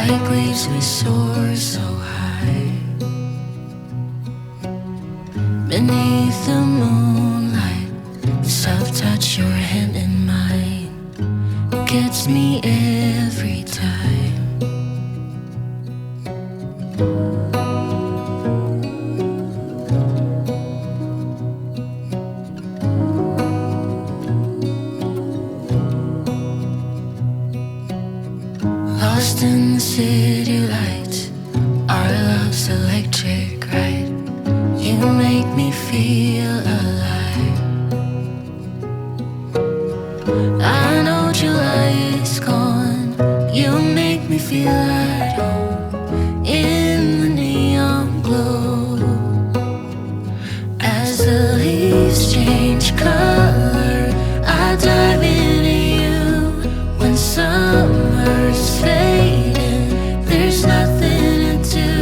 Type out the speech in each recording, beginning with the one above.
Like waves we soar so high beneath the moonlight. Soft touch, your hand in mine gets me every time. Lost in the city lights, our love's electric, right? You make me feel alive. I know July is gone. You make me feel at home in the neon glow. As the leaves change color, I dive into you. When summer's fading, there's nothing to do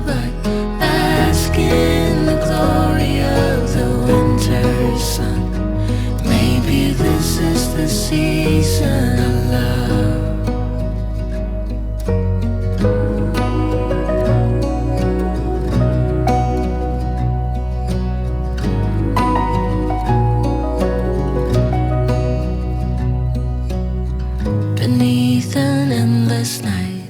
but bask in the glory of the winter sun. Maybe this is the season of love. Beneath an endless night,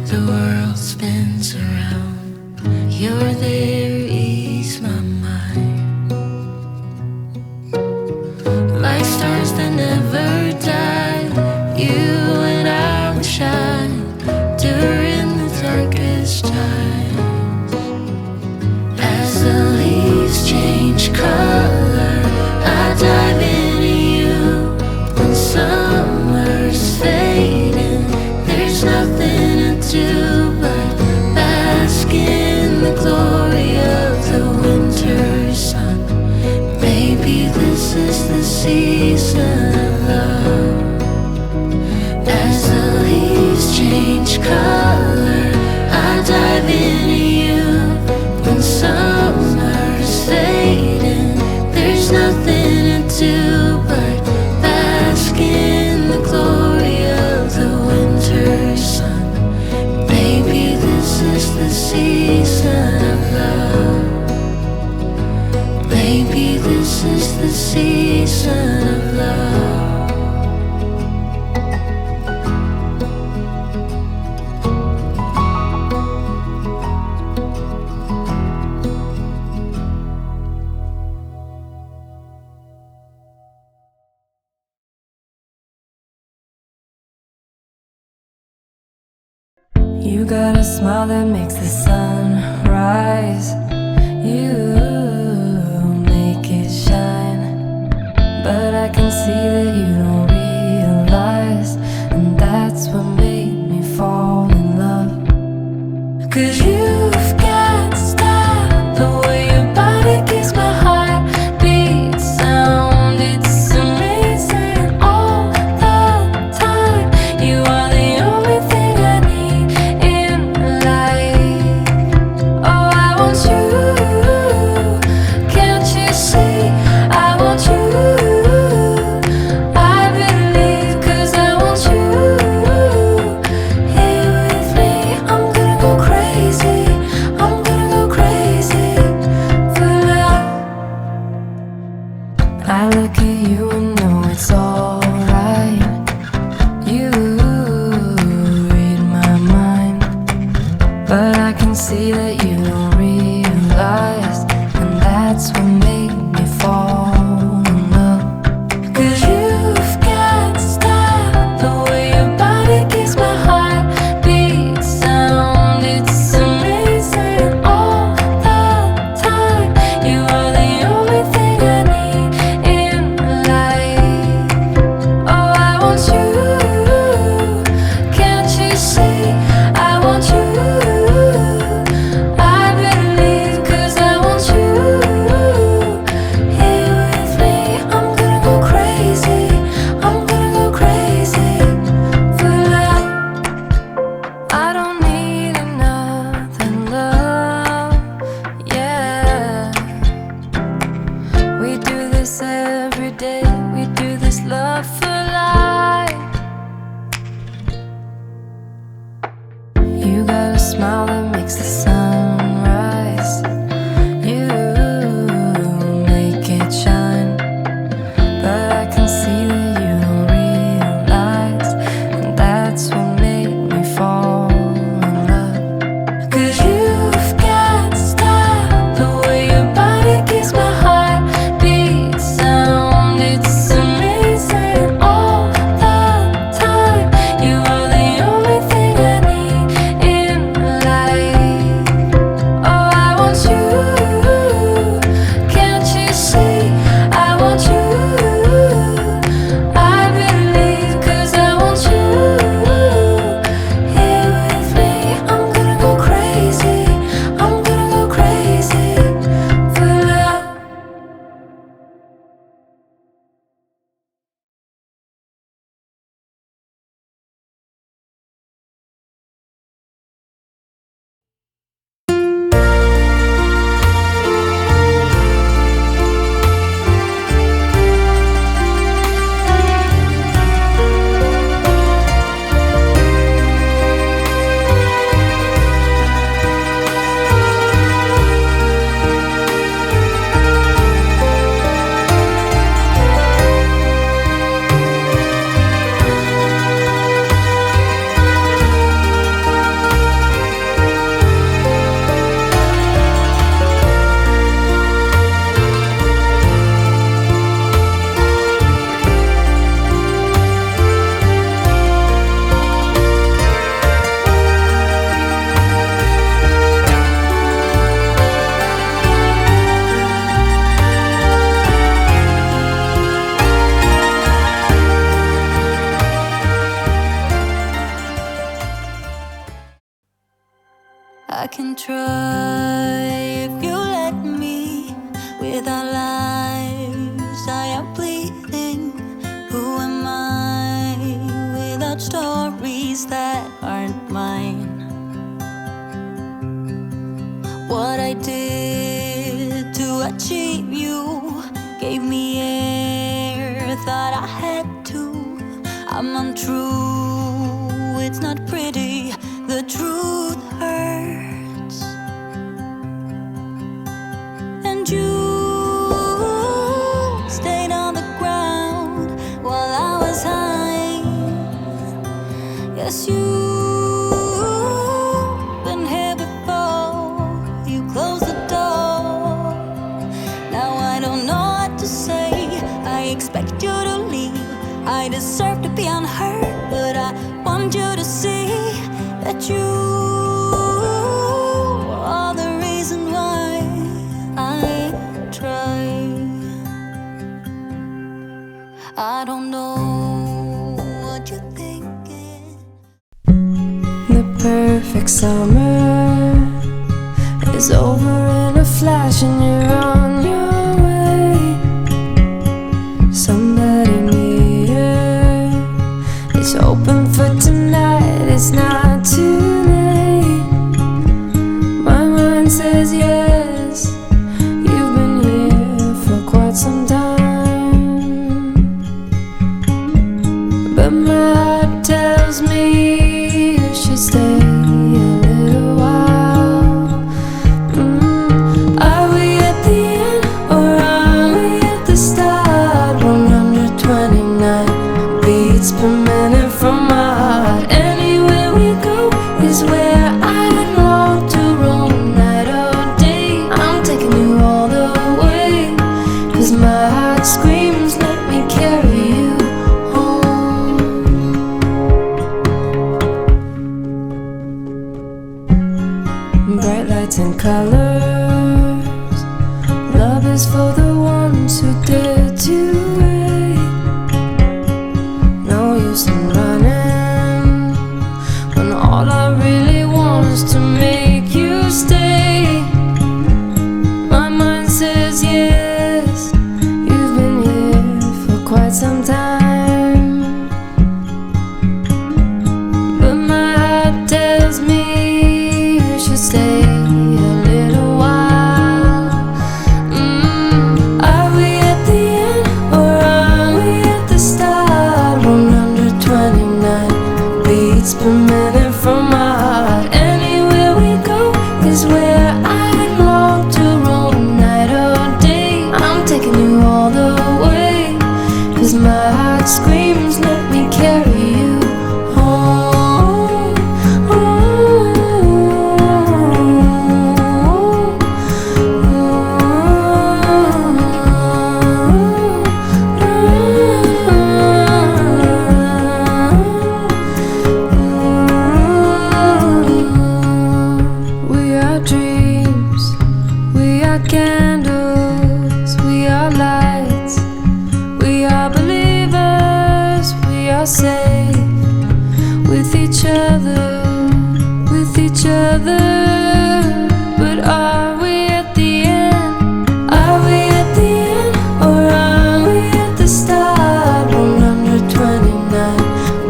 the world spins around. You're there, ease my mind. Like stars that never die, you and I will shine during the darkest times. As the leaves change color, I dive into you. When summer's fading, there's nothing to do but bask in the glory of the winter sun. Maybe this is the season of love. As the leaves change color, I dive into you. When summer's fading, there's nothing to do but bask in the glory of the winter sun. Maybe this is the season of love. Maybe this is the season of love. You got a smile that makes the sun rise. You make it shine. But I can see that you don't realize, and that's what made me fall in love. 'Cause you've got style, the way your body keeps my heart beat sound. It's amazing all the time. You are the only thing I need in life. Oh, I want you. Can't you see? I want you. I believe 'cause I want you here with me. I'm gonna go crazy. I'm gonna go crazy for love. I look at you and know it's alright. You read my mind, but I can see that you don't realize, and that's what made me fall in love. 'Cause you've got style, the way your body keeps my heart beat sound. It's amazing all the time. You are the only thing I need in life. Oh, I want you. Can't you see? I want you. I I can try if you let me. With our lives I am bleeding. Who am I without stories that aren't mine? What I did to achieve you gave me air, thought I had to. I'm untrue, it's not pretty, the truth hurts. And you stayed on the ground while I was high. Yes, you've been here before, you closed the door. Now I don't know what to say, I expect you to leave. I deserve to be unheard, but I want you to see that you are the reason why I try. I don't know what you're thinking. The perfect summer is over in a flash and you're on your way. Somebody near is open for tonight, it's not too late. My mind says yes, you've been here for quite some time, but my heart tells me you should stay a little while. Are we at the end or are we at the start? 129 beats per minute from my heart. Anywhere we go is where I long to roam. Night or day, I'm taking you all the way, 'cause my heart screams, let me carry you home. Bright lights and colors, love is for the ones who dare to wait. No use in running when all I really want is to make you stay. My mind says yes, you've been here for quite some time, but my heart tells me you should stay a little while. Are we at the end or are we at the start? 129 beats per minute from my heart. Anywhere we go is where I long to roam. Night or day, I'm taking you all the way, 'cause my heart screams, let me carry you home. We are dreams, we are candles, we are lights, we are believers, we are safe with each other, with each other. But are we at the end? Are we at the end or are we at the start? 129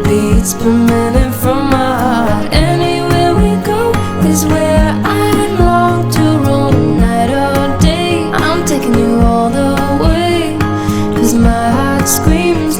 beats per minute from my heart. Anywhere we go is where I long to roam. Night or day, I'm taking you all the way, 'cause my heart screams,